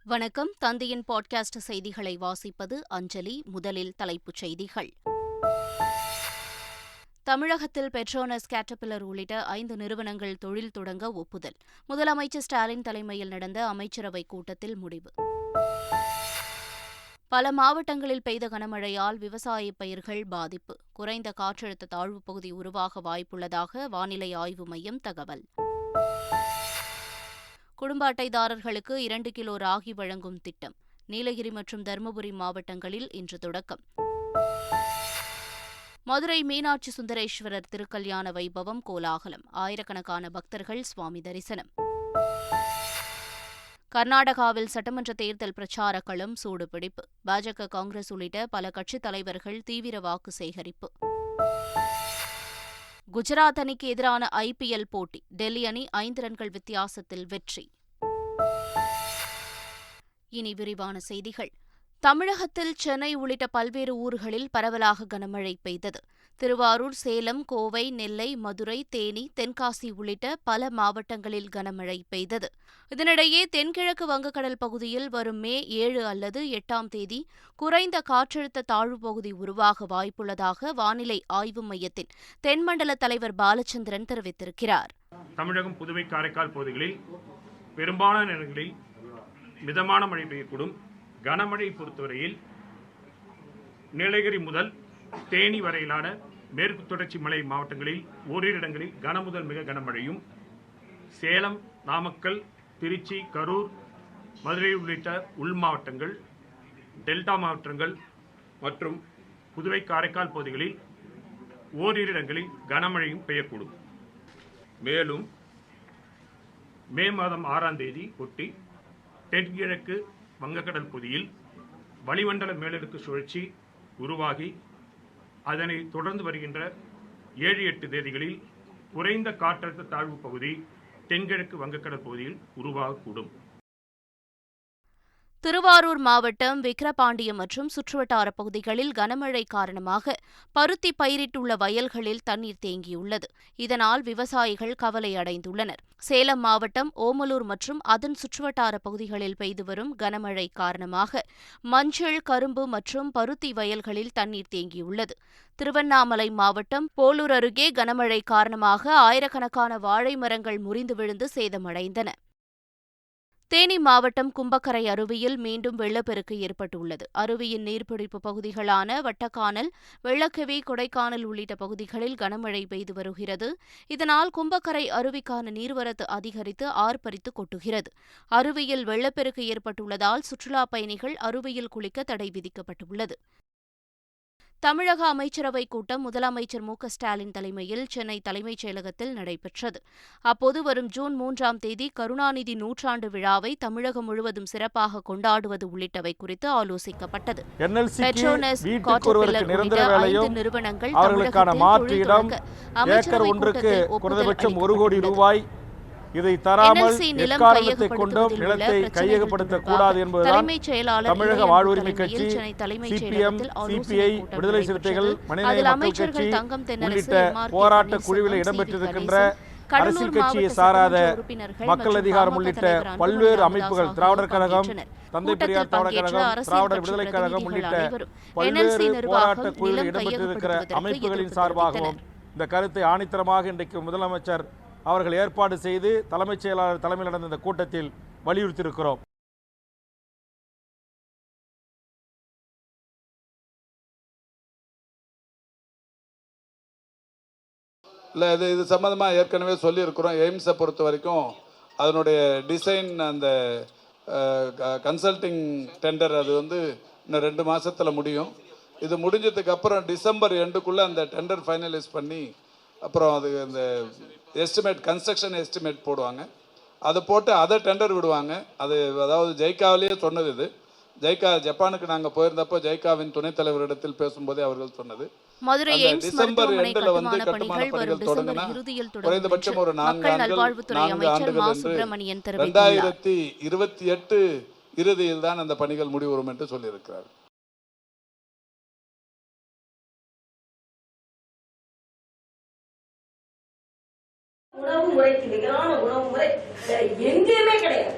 வணக்கம். தந்தையின் பாட்காஸ்ட் செய்திகளை வாசிப்பது அஞ்சலி. முதலில் தலைப்புச் செய்திகள். தமிழகத்தில் பெட்ரோனஸ், கேட்டபில்லர் உள்ளிட்ட 5 நிறுவனங்கள் தொழில் தொடங்க ஒப்புதல். முதலமைச்சர் ஸ்டாலின் தலைமையில் நடந்த அமைச்சரவைக் கூட்டத்தில் முடிவு. பல மாவட்டங்களில் பெய்த கனமழையால் விவசாய பயிர்கள் பாதிப்பு. குறைந்த காற்றழுத்த தாழ்வுப் பகுதி உருவாக வாய்ப்புள்ளதாக வானிலை ஆய்வு மையம் தகவல். குடும்ப அட்டைதாரர்களுக்கு 2 கிலோ ராகி வழங்கும் திட்டம் நீலகிரி மற்றும் தருமபுரி மாவட்டங்களில் இன்று தொடக்கம். மதுரை மீனாட்சி சுந்தரேஸ்வரர் திருக்கல்யாண வைபவம் கோலாகலம். ஆயிரக்கணக்கான பக்தர்கள் சுவாமி தரிசனம். கர்நாடகாவில் சட்டமன்ற தேர்தல் பிரச்சார களம் சூடுபிடிப்பு. பாஜக, காங்கிரஸ் உள்ளிட்ட பல கட்சித் தலைவர்கள் தீவிர வாக்கு சேகரிப்பு. குஜராத் அணிக்கு எதிரான IPL போட்டி. டெல்லி அணி 5 ரன்கள் வித்தியாசத்தில் வெற்றி. இனி விரிவான செய்திகள். தமிழகத்தில் சென்னை உள்ளிட்ட பல்வேறு ஊர்களில் பரவலாக கனமழை பெய்தது. திருவாரூர், சேலம், கோவை, நெல்லை, மதுரை, தேனி, தென்காசி உள்ளிட்ட பல மாவட்டங்களில் கனமழை பெய்தது. இதனிடையே தென்கிழக்கு வங்கக்கடல் பகுதியில் வரும் மே 7 அல்லது 8ஆம் தேதி குறைந்த காற்றழுத்த தாழ்வுப் பகுதி உருவாக வாய்ப்புள்ளதாக வானிலை ஆய்வு மையத்தின் தென்மண்டல தலைவர் பாலச்சந்திரன் தெரிவித்திருக்கிறார். தமிழகம், புதுவை, காரைக்கால் பகுதிகளில் பெரும்பாலான இடங்களில் மிதமான மழை பெய்யக்கூடும். கனமழை பொறுத்தவரையில் நீலகிரி முதல் தேனி வரையிலான மேற்கு தொடர்ச்சி மலை மாவட்டங்களில் ஓரிரு இடங்களில் கனமுதல் மிக கனமழையும், சேலம், நாமக்கல், திருச்சி, கரூர், மதுரை உள்ளிட்ட உள் மாவட்டங்கள், டெல்டா மாவட்டங்கள் மற்றும் புதுவை, காரைக்கால் பகுதிகளில் ஓரிரு இடங்களில் கனமழையும் பெய்யக்கூடும். மேலும் மே மாதம் 6ஆம் தேதி ஒட்டி தென்கிழக்கு வங்கக்கடல் பகுதியில் வளிமண்டல மேலடுக்கு சுழற்சி உருவாகி அதனை தொடர்ந்து வருகின்ற 7-8 தேதிகளில் குறைந்த காற்றழுத்த தாழ்வு பகுதி தென்கிழக்கு வங்கக்கடல் பகுதியில் உருவாகக்கூடும். திருவாரூர் மாவட்டம் விக்கிரபாண்டியம் மற்றும் சுற்றுவட்டார பகுதிகளில் கனமழை காரணமாக பருத்தி பயிரிட்டுள்ள வயல்களில் தண்ணீர் தேங்கியுள்ளது. இதனால் விவசாயிகள் கவலை அடைந்துள்ளனர். சேலம் மாவட்டம் ஓமலூர் மற்றும் அதன் சுற்றுவட்டார பகுதிகளில் பெய்து வரும் கனமழை காரணமாக மஞ்சள், கரும்பு மற்றும் பருத்தி வயல்களில் தண்ணீர் தேங்கியுள்ளது. திருவண்ணாமலை மாவட்டம் போலூர் அருகே கனமழை காரணமாக ஆயிரக்கணக்கான வாழை மரங்கள் முறிந்து விழுந்து சேதமடைந்தன. தேனி மாவட்டம் கும்பக்கரை அருவியில் மீண்டும் வெள்ளப்பெருக்கு ஏற்பட்டுள்ளது. அருவியின் நீர்பிடிப்பு பகுதிகளான வட்டக்கானல், வெள்ளக்கவி, கொடைக்கானல் உள்ளிட்ட பகுதிகளில் கனமழை பெய்து வருகிறது. இதனால் கும்பக்கரை அருவிக்கான நீர்வரத்து அதிகரித்து ஆர்ப்பரித்து கொட்டுகிறது. அருவியில் வெள்ளப்பெருக்கு ஏற்பட்டுள்ளதால் சுற்றுலாப் பயணிகள் அருவியில் குளிக்க தடை விதிக்கப்பட்டுள்ளது. தமிழக அமைச்சரவைக் கூட்டம் முதலமைச்சர் ஸ்டாலின் தலைமையில் சென்னை தலைமைச் செயலகத்தில் நடைபெற்றது. அப்போது வரும் ஜூன் 3ஆம் தேதி கருணாநிதி நூற்றாண்டு விழாவை தமிழகம் முழுவதும் சிறப்பாக கொண்டாடுவது உள்ளிட்டவை குறித்து ஆலோசிக்கப்பட்டது. பெட்ரோனஸ், கேட்டபில்லர் உள்ளிட்ட 5 நிறுவனங்கள் தமிழகத்தில் தொழில் தொடங்க அமைச்சரவைக் கூட்டத்தில் ஒப்புதல் அளிக்கப்பட்டது. இதை தராமல் எக்காரணத்தை கொண்டும் நிலத்தை கையகப்படுத்தக்கூடாது என்பதுதான் தமிழக வாழ்வுரிமை கட்சி, CPM, CPI, விடுதலை சிறுத்தைகள், மனிதநேய மக்கள் கட்சி உள்ளிட்ட போராட்ட குழுவில் இடம்பெற்றிருக்கின்ற அரசியல் கட்சியை சாராத மக்கள் அதிகாரம் உள்ளிட்ட பல்வேறு அமைப்புகள், திராவிடர் கழகம், தந்தை பெரியார் திராவிடர் கழகம், திராவிடர் விடுதலை கழகம் உள்ளிட்ட பல்வேறு போராட்ட குழுவில் இடம்பெற்றிருக்கிற அமைப்புகளின் சார்பாகவும் இந்த கருத்தை ஆணித்தரமாக இன்றைக்கு முதலமைச்சர் அவர்கள் ஏற்பாடு செய்து தலைமைச் செயலாளர் தலைமையில் நடந்த இந்த கூட்டத்தில் வலியுறுத்தியிருக்கிறோம். இல்லை, இது சம்மந்தமாக ஏற்கனவே சொல்லியிருக்கிறோம். எய்ம்ஸை பொறுத்த வரைக்கும் அதனுடைய டிசைன், அந்த கன்சல்டிங் டெண்டர் அது இன்னும் 2 மாதத்தில் முடியும். இது முடிஞ்சதுக்கப்புறம் டிசம்பர் எண்டுக்குள்ளே அந்த டெண்டர் ஃபைனலைஸ் பண்ணி அப்புறம் அது அந்த எஸ்டிமேட், கன்ஸ்ட்ரக்ஷன் எஸ்டிமேட் போடுவாங்க. அதை போட்டு அதை டெண்டர் விடுவாங்க. அது அதாவது ஜெய்காவிலேயே சொன்னது. இது ஜெய்கா ஜப்பானுக்கு நாங்கள் போயிருந்தப்போ ஜெய்காவின் துணைத் தலைவரிடத்தில் பேசும்போதே அவர்கள் சொன்னது. டிசம்பர் எண்டில் கட்டுமான பணிகள் தொடங்கினா குறைந்தபட்சம் ஒரு 4 ஆண்டுகள் என்று 2028 இறுதியில் தான் அந்த பணிகள் முடிவுறும் என்று சொல்லியிருக்கிறார். உணவு முறைக்கு நிகரான உணவு முறை எங்கேயுமே கிடையாது.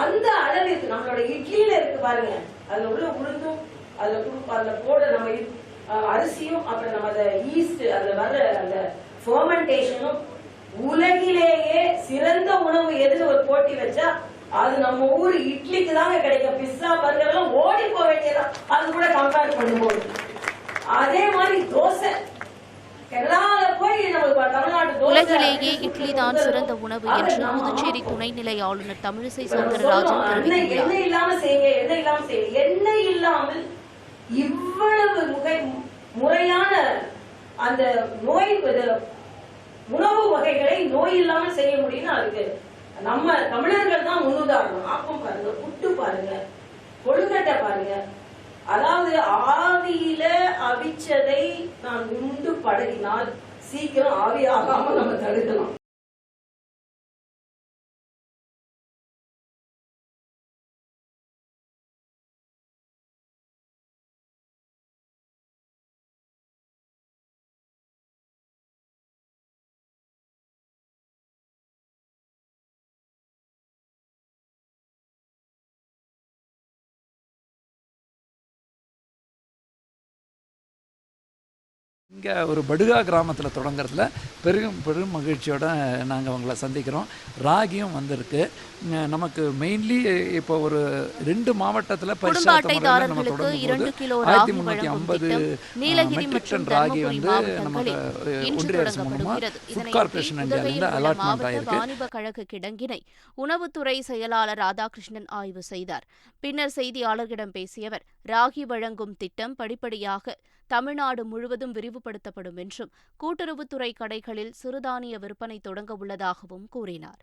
அந்த அளவிற்கு நம்மளோட இட்லியில இருக்கு பாருங்க, அதுல உள்ள உளுந்தும் அதுல போட நம்ம அரிசியும் அப்புறம் நம்ம அந்த ஈஸ்ட் அதுல வர்ற அந்த ஃபெர்மெண்டேஷனும் உலகிலேயே சிறந்த உணவு எதுன்னு ஒரு போட்டி வச்சா அது நம்ம ஊர் இட்லிக்கு தாங்க கிடைக்கும். பிஸ்ஸா பர்கர் எல்லாம் ஓடி போக வேண்டியதான் அது கூட கம்பேர் பண்ணும்போது. அதே மாதிரி தோசை உலகிலேயே இட்லி தான் சிறந்த உணவு என்று புதுச்சேரி துணைநிலை ஆளுநர் தமிழிசை சவுந்தரராஜன் தெரிவித்துள்ளார். எண்ணெய் இல்லாம செய்யுங்க, எண்ணெய் இல்லாம செய்யுங்க. எண்ணெய் இல்லாமல் இவ்வளவு முறையான அந்த நோய் உணவு வகைகளை நோய் இல்லாமல் செய்ய முடியும்னு அதுக்கு நம்ம தமிழர்கள் தான் முன்னுதாரணம். ஆப்பம் பாருங்க, புட்டு பாருங்க, கொழுக்கட்டை பாருங்க. அதாவது ஆவியில அவிச்சதை நான் உண்டு பழகினால் சீக்கிரம் ஆவியாகாம நம்ம தடுக்கலாம். இங்கே ஒரு படுகா கிராமத்தில் தொடங்குறதுல பெரும் மகிழ்ச்சியோடு நாங்கள் அவங்கள சந்திக்கிறோம். ராகியும் வந்திருக்கு. நமக்கு மெயின்லி இப்போ ஒரு 2 மாவட்டத்தில் அட்டைதாரர்களுக்கு 2 கிலோ ராகி வழங்கும் திட்டம் நீலகிரி மற்றும் தர்மபுரி மாவட்டங்களில் இன்று தொடங்கப்படுகிறது. இதனையொட்டி மாவட்ட வாணிப கழக கிடங்கினை உணவுத்துறை செயலாளர் ராதாகிருஷ்ணன் ஆய்வு செய்தார். பின்னர் செய்தியாளர்களிடம் பேசிய அவர், ராகி வழங்கும் திட்டம் படிப்படியாக தமிழ்நாடு முழுவதும் விரிவுபடுத்தப்படும் என்றும் கூட்டுறவுத்துறை கடைகளில் சிறுதானிய விற்பனை தொடங்க உள்ளதாகவும் கூறினார்.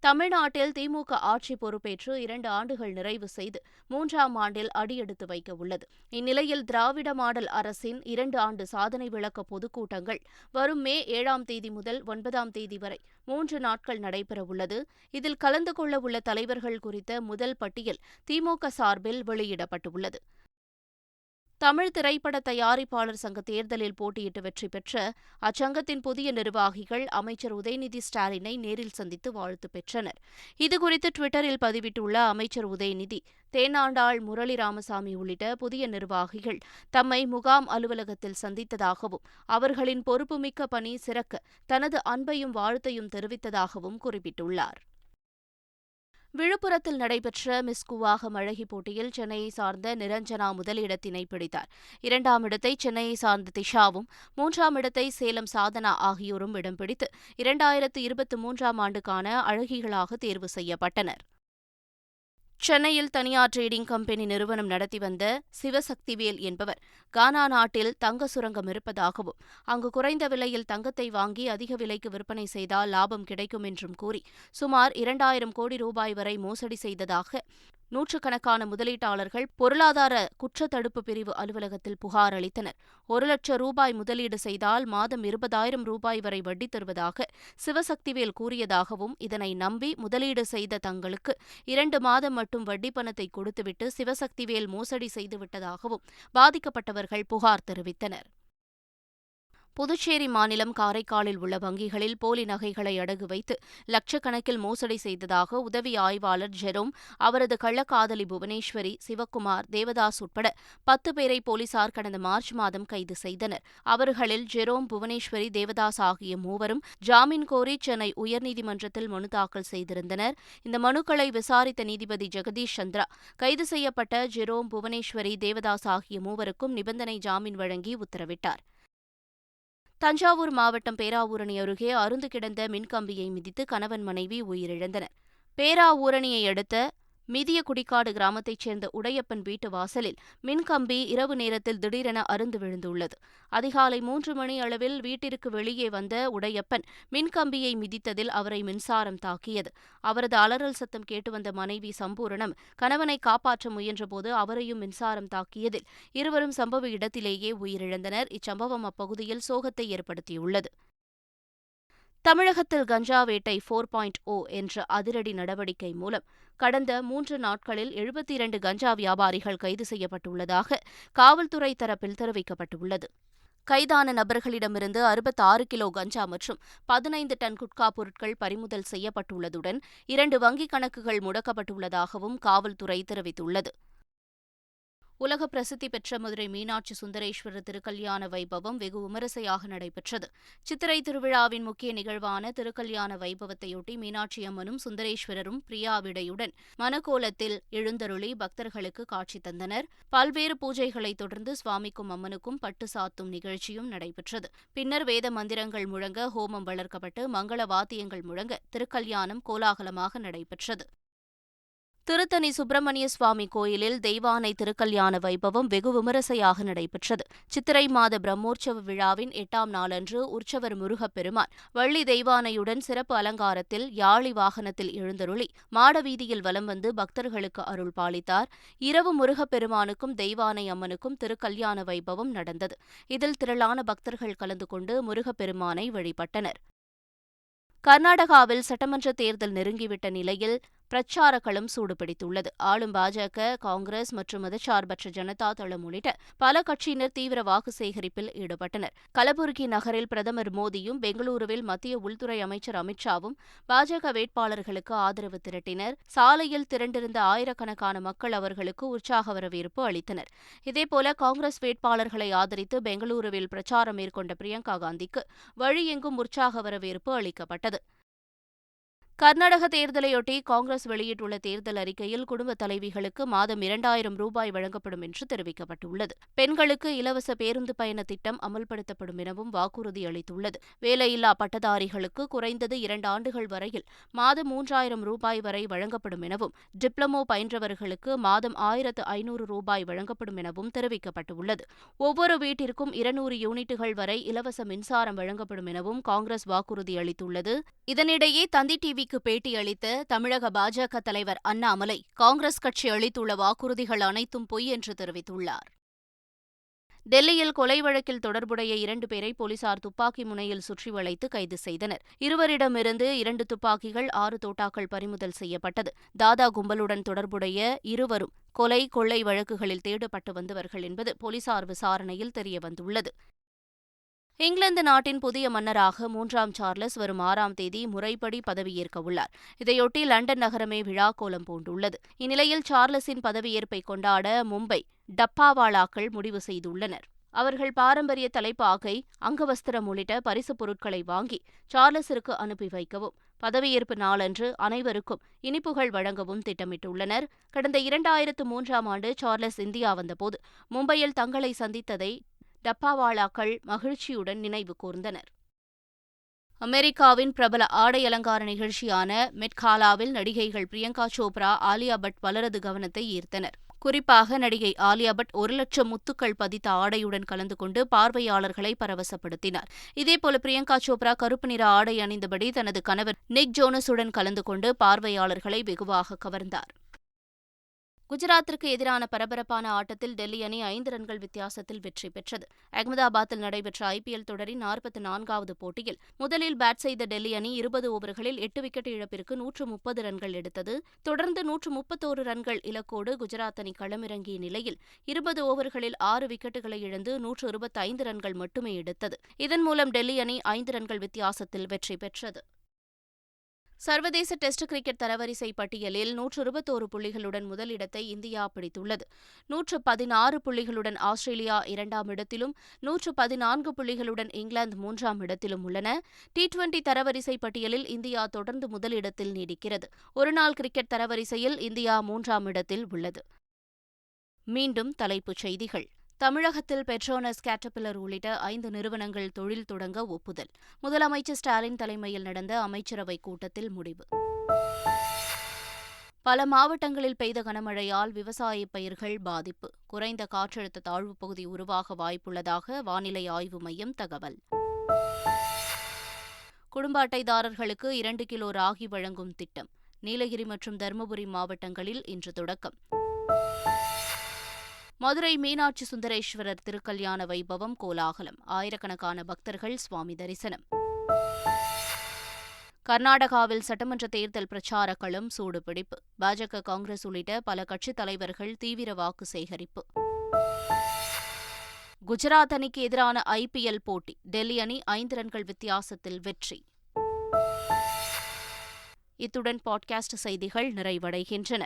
தமிழ்நாட்டில் திமுக ஆட்சி பொறுப்பேற்று 2 ஆண்டுகள் நிறைவு செய்து 3ஆம் ஆண்டில் அடியெடுத்து வைக்க உள்ளது. இந்நிலையில் திராவிட மாடல் அரசின் 2 ஆண்டு சாதனை விளக்க பொதுக்கூட்டங்கள் வரும் மே 7ஆம் தேதி முதல் 9ஆம் தேதி வரை 3 நாட்கள் நடைபெறவுள்ளது. இதில் கலந்து கொள்ள உள்ள தலைவர்கள் குறித்த முதல் பட்டியல் திமுக சார்பில் வெளியிடப்பட்டுள்ளது. தமிழ் திரைப்பட தயாரிப்பாளர் சங்க தேர்தலில் போட்டியிட்டு வெற்றி பெற்ற அச்சங்கத்தின் புதிய நிர்வாகிகள் அமைச்சர் உதயநிதி ஸ்டாலினை நேரில் சந்தித்து வாழ்த்து பெற்றனர். இதுகுறித்து ட்விட்டரில் பதிவிட்டுள்ள அமைச்சர் உதயநிதி, தேனாண்டாள், முரளி ராமசாமி உள்ளிட்ட புதிய நிர்வாகிகள் தம்மை முகாம் அலுவலகத்தில் சந்தித்ததாகவும் அவர்களின் பொறுப்புமிக்க பணி சிறக்க தனது அன்பையும் வாழ்த்தையும் தெரிவித்ததாகவும் குறிப்பிட்டுள்ளார். விழுப்புரத்தில் நடைபெற்ற மிஸ் குவாகம் அழகி போட்டியில் சென்னையை சார்ந்த நிரஞ்சனா முதலிடத்தினை பிடித்தார். 2ஆம் இடத்தை சென்னையை சார்ந்த திஷாவும் 3ஆம் இடத்தை சேலம் சாதனா ஆகியோரும் இடம் பிடித்து 2023ஆம் ஆண்டுக்கான அழகிகளாக தேர்வு செய்யப்பட்டனர். சென்னையில் தனியார் ட்ரேடிங் கம்பெனி நிறுவனம் நடத்தி வந்த சிவசக்திவேல் என்பவர் கானா நாட்டில் தங்க சுரங்கம் இருப்பதாகவும் அங்கு குறைந்த விலையில் தங்கத்தை வாங்கி அதிக விலைக்கு விற்பனை செய்தால் லாபம் கிடைக்கும் என்றும் கூறி சுமார் 2000 கோடி ரூபாய் வரை மோசடி செய்ததாக நூற்றுக்கணக்கான முதலீட்டாளர்கள் பொருளாதார குற்றத்தடுப்பு பிரிவு அலுவலகத்தில் புகார் அளித்தனர். 1 லட்சம் ரூபாய் முதலீடு செய்தால் மாதம் 20,000 ரூபாய் வரை வட்டி தருவதாக சிவசக்திவேல் கூறியதாகவும் இதனை நம்பி முதலீடு செய்த தங்களுக்கு 2 மாதம் மட்டும் வட்டி பணத்தை கொடுத்துவிட்டு சிவசக்திவேல் மோசடி செய்துவிட்டதாகவும் பாதிக்கப்பட்டவர்கள் புகார் தெரிவித்தனர். புதுச்சேரி மாநிலம் காரைக்காலில் உள்ள வங்கிகளில் போலி நகைகளை அடகு வைத்து லட்சக்கணக்கில் மோசடி செய்ததாக உதவி ஆய்வாளர் ஜெரோம், அவரது கள்ளக்காதலி புவனேஸ்வரி, சிவக்குமார், தேவதாஸ் உட்பட 10 பேரை போலீசார் கடந்த மார்ச் மாதம் கைது செய்தனர். அவர்களில் ஜெரோம், புவனேஸ்வரி, தேவதாஸ் ஆகிய மூவரும் ஜாமீன் கோரி சென்னை உயர்நீதிமன்றத்தில் மனு தாக்கல் செய்திருந்தனர். இந்த மனுக்களை விசாரித்த நீதிபதி ஜெகதீஷ் சந்திரா கைது செய்யப்பட்ட ஜெரோம், புவனேஸ்வரி, தேவதாஸ் ஆகிய மூவருக்கும் நிபந்தனை ஜாமீன் வழங்கி உத்தரவிட்டார். தஞ்சாவூர் மாவட்டம் பேராவூரணி அருகே அறுந்து கிடந்த மின்கம்பியை மிதித்து கணவன் மனைவி உயிரிழந்தனர். பேராவூரணியை அடுத்த மிதியகுடிக்காடு கிராமத்தைச் சேர்ந்த உடையப்பன் வீட்டு வாசலில் மின்கம்பி இரவு நேரத்தில் திடீரென அறுந்து விழுந்துள்ளது. அதிகாலை 3 மணி அளவில் வீட்டிற்கு வெளியே வந்த உடையப்பன் மின்கம்பியை மிதித்ததில் அவரை மின்சாரம் தாக்கியது. அவரது அலறல் சத்தம் கேட்டு வந்த மனைவி சம்பூரணம் கணவனை காப்பாற்ற முயன்றபோது அவரையும் மின்சாரம் தாக்கியதில் இருவரும் சம்பவ இடத்திலேயே உயிரிழந்தனர். இச்சம்பவம் அப்பகுதியில் சோகத்தை ஏற்படுத்தியுள்ளது. தமிழகத்தில் கஞ்சா வேட்டை 4.0 என்ற அதிரடி நடவடிக்கை மூலம் கடந்த 3 நாட்களில் 72 கஞ்சா வியாபாரிகள் கைது செய்யப்பட்டுள்ளதாக காவல்துறை தரப்பில் தெரிவிக்கப்பட்டுள்ளது. கைதான நபர்களிடமிருந்து 66 கிலோ கஞ்சா மற்றும் 15 டன் குட்கா பொருட்கள் பறிமுதல் செய்யப்பட்டுள்ளதுடன் 2 வங்கிக் கணக்குகள் முடக்கப்பட்டுள்ளதாகவும் காவல்துறை தெரிவித்துள்ளது. உலக பிரசித்தி பெற்ற மதுரை மீனாட்சி சுந்தரேஸ்வரர் திருக்கல்யாண வைபவம் வெகு விமரிசையாக நடைபெற்றது. சித்திரை திருவிழாவின் முக்கிய நிகழ்வான திருக்கல்யாண வைபவத்தையொட்டி மீனாட்சி அம்மனும் சுந்தரேஸ்வரரும் பிரியாவிடையுடன் மணக்கோலத்தில் எழுந்தருளி பக்தர்களுக்கு காட்சி தந்தனர். பல்வேறு பூஜைகளைத் தொடர்ந்து சுவாமிக்கும் அம்மனுக்கும் பட்டு சாத்தும் நிகழ்ச்சியும் நடைபெற்றது. பின்னர் வேத மந்திரங்கள் முழங்க, ஹோமம் வளர்க்கப்பட்டு, மங்கள வாத்தியங்கள் முழங்க திருக்கல்யாணம் கோலாகலமாக நடைபெற்றது. திருத்தணி சுப்பிரமணிய சுவாமி கோயிலில் தெய்வானை திருக்கல்யாண வைபவம் வெகு விமரிசையாக நடைபெற்றது. சித்திரை மாத பிரம்மோற்சவ விழாவின் 8ஆம் நாளன்று உற்சவர் முருகப்பெருமான் வள்ளி தெய்வானையுடன் சிறப்பு அலங்காரத்தில் யாழி வாகனத்தில் எழுந்தருளி மாடவீதியில் வலம் வந்து பக்தர்களுக்கு அருள் பாலித்தார். இரவு முருகப்பெருமானுக்கும் தெய்வானை அம்மனுக்கும் திருக்கல்யாண வைபவம் நடந்தது. இதில் திரளான பக்தர்கள் கலந்து கொண்டு முருகப்பெருமானை வழிபட்டனர். கர்நாடகாவில் சட்டமன்ற தேர்தல் நெருங்கிவிட்ட நிலையில் பிரச்சார களம் சூடுபிடித்துள்ளது. ஆளும் பாஜக, காங்கிரஸ் மற்றும் மதச்சார்பற்ற ஜனதா தளம் உள்ளிட்ட பல கட்சியினர் தீவிர வாக்கு சேகரிப்பில் ஈடுபட்டனர். கலபுர்கி நகரில் பிரதமர் மோடியும், பெங்களூருவில் மத்திய உள்துறை அமைச்சர் அமித்ஷாவும் பாஜக வேட்பாளர்களுக்கு ஆதரவு திரட்டினர். சாலையில் திரண்டிருந்த ஆயிரக்கணக்கான மக்கள் அவர்களுக்கு உற்சாக வரவேற்பு அளித்தனர். இதேபோல காங்கிரஸ் வேட்பாளர்களை ஆதரித்து பெங்களூருவில் பிரச்சாரம் மேற்கொண்ட பிரியங்கா காந்திக்கு வழியெங்கும் உற்சாக வரவேற்பு அளிக்கப்பட்டது. கர்நாடக தேர்தலையொட்டி காங்கிரஸ் வெளியிட்டுள்ள தேர்தல் அறிக்கையில் குடும்ப தலைவிகளுக்கு மாதம் 2000 ரூபாய் வழங்கப்படும் என்று தெரிவிக்கப்பட்டுள்ளது. பெண்களுக்கு இலவச பேருந்து பயண திட்டம் அமல்படுத்தப்படும் எனவும் வாக்குறுதி அளித்துள்ளது. வேலையில்லா பட்டதாரிகளுக்கு குறைந்தது 2 ஆண்டுகள் வரையில் மாதம் 3000 ரூபாய் வரை வழங்கப்படும் எனவும், டிப்ளமோ பயின்றவர்களுக்கு மாதம் 1500 ரூபாய் வழங்கப்படும் எனவும் தெரிவிக்கப்பட்டுள்ளது. ஒவ்வொரு வீட்டிற்கும் 200 யூனிட்டுகள் வரை இலவச மின்சாரம் வழங்கப்படும் எனவும் காங்கிரஸ் வாக்குறுதி அளித்துள்ளது. இதனிடையே தந்தி டிவி பேட்டியளித்த தமிழக பாஜக தலைவர் அண்ணாமலை காங்கிரஸ் கட்சி அளித்துள்ள வாக்குறுதிகள் அனைத்தும் பொய் என்று தெரிவித்துள்ளார். டெல்லியில் கொலை வழக்கில் தொடர்புடைய 2 பேரை போலீசார் துப்பாக்கி முனையில் சுற்றி வளைத்து கைது செய்தனர். இருவரிடமிருந்து 2 துப்பாக்கிகள், 6 தோட்டாக்கள் பறிமுதல் செய்யப்பட்டது. தாதா கும்பலுடன் தொடர்புடைய இருவரும் கொலை, கொள்ளை வழக்குகளில் தேடப்பட்டு வந்தவர்கள் என்பது போலீசார் விசாரணையில் தெரியவந்துள்ளது. இங்கிலாந்து நாட்டின் புதிய மன்னராக 3ஆம் சார்லஸ் வரும் 6ஆம் தேதி முறைப்படி பதவியேற்க உள்ளார். இதையொட்டி லண்டன் நகரமே விழாக்கோலம் பூண்டுள்ளது. இந்நிலையில் சார்லஸின் பதவியேற்பை கொண்டாட மும்பை டப்பாவாலாக்கள் முடிவு செய்துள்ளனர். அவர்கள் பாரம்பரிய தலைப்பாகை, அங்கவஸ்திரம் உள்ளிட்ட பரிசுப் பொருட்களை வாங்கி சார்லஸிற்கு அனுப்பி வைக்கவும், பதவியேற்பு நாளன்று அனைவருக்கும் இனிப்புகள் வழங்கவும் திட்டமிட்டுள்ளனர். கடந்த 2003ஆம் ஆண்டு சார்லஸ் இந்தியா வந்தபோது மும்பையில் தங்களை சந்தித்ததை டப்பாவாலாக்கள் மகிழ்ச்சியுடன் நினைவு கூர்ந்தனர். அமெரிக்காவின் பிரபல ஆடை அலங்கார நிகழ்ச்சியான மெட்காலாவில் நடிகைகள் பிரியங்கா சோப்ரா, ஆலியா பட் பலரது கவனத்தை ஈர்த்தனர். குறிப்பாக நடிகை ஆலியா பட் 1,00,000 முத்துக்கள் பதித்த ஆடையுடன் கலந்து கொண்டு பார்வையாளர்களை பரவசப்படுத்தினார். இதேபோல பிரியங்கா சோப்ரா கருப்பு நிற ஆடை அணிந்தபடி தனது கணவர் நிக் ஜோனஸுடன் கலந்து கொண்டு பார்வையாளர்களை வெகுவாக கவர்ந்தார். குஜராத்திற்கு எதிரான பரபரப்பான ஆட்டத்தில் டெல்லி அணி 5 ரன்கள் வித்தியாசத்தில் வெற்றி பெற்றது. அகமதாபாத்தில் நடைபெற்ற IPL தொடரின் 44வது போட்டியில் முதலில் பேட் செய்த டெல்லி அணி 20 ஓவர்களில் 8 விக்கெட் இழப்பிற்கு 130 ரன்கள் எடுத்தது. தொடர்ந்து 131 ரன்கள் இலக்கோடு குஜராத் அணி களமிறங்கிய நிலையில் 20 ஓவர்களில் 6 விக்கெட்டுகளை இழந்து 125 ரன்கள் மட்டுமே எடுத்தது. இதன் மூலம் டெல்லி அணி 5 ரன்கள் வித்தியாசத்தில் வெற்றி பெற்றது. சர்வதேச டெஸ்ட் கிரிக்கெட் தரவரிசை பட்டியலில் 121 புள்ளிகளுடன் முதலிடத்தை இந்தியா பிடித்துள்ளது. 116 புள்ளிகளுடன் ஆஸ்திரேலியா 2ஆம் இடத்திலும், 114 புள்ளிகளுடன் இங்கிலாந்து 3ஆம் இடத்திலும் உள்ளன. T20 தரவரிசை பட்டியலில் இந்தியா தொடர்ந்து முதலிடத்தில் நீடிக்கிறது. ஒருநாள் கிரிக்கெட் தரவரிசையில் இந்தியா 3ஆம் இடத்தில் உள்ளது. மீண்டும் தலைப்புச் செய்திகள். தமிழகத்தில் பெட்ரோனஸ், கேட்டபில்லர் உள்ளிட்ட 5 நிறுவனங்கள் தொழில் தொடங்க ஒப்புதல். முதலமைச்சர் ஸ்டாலின் தலைமையில் நடந்த அமைச்சரவைக் கூட்டத்தில் முடிவு. பல மாவட்டங்களில் பெய்த கனமழையால் விவசாய பயிர்கள் பாதிப்பு. குறைந்த காற்றழுத்த தாழ்வுப் பகுதி உருவாக வாய்ப்புள்ளதாக வானிலை ஆய்வு மையம் தகவல். குடும்ப அட்டைதாரர்களுக்கு 2 கிலோ ராகி வழங்கும் திட்டம் நீலகிரி மற்றும் தருமபுரி மாவட்டங்களில் இன்று தொடக்கம். மதுரை மீனாட்சி சுந்தரேஸ்வரர் திருக்கல்யாண வைபவம் கோலாகலம். ஆயிரக்கணக்கான பக்தர்கள் சுவாமி தரிசனம். கர்நாடகாவில் சட்டமன்ற தேர்தல் பிரச்சார களம் சூடுபிடிப்பு. பாஜக, காங்கிரஸ் உள்ளிட்ட பல கட்சித் தலைவர்கள் தீவிர வாக்கு சேகரிப்பு. குஜராத் அணிக்கு எதிரான IPL போட்டி. டெல்லி அணி 5 ரன்கள் வித்தியாசத்தில் வெற்றி. இத்துடன் பாட்காஸ்ட் செய்திகள் நிறைவடைகின்றன.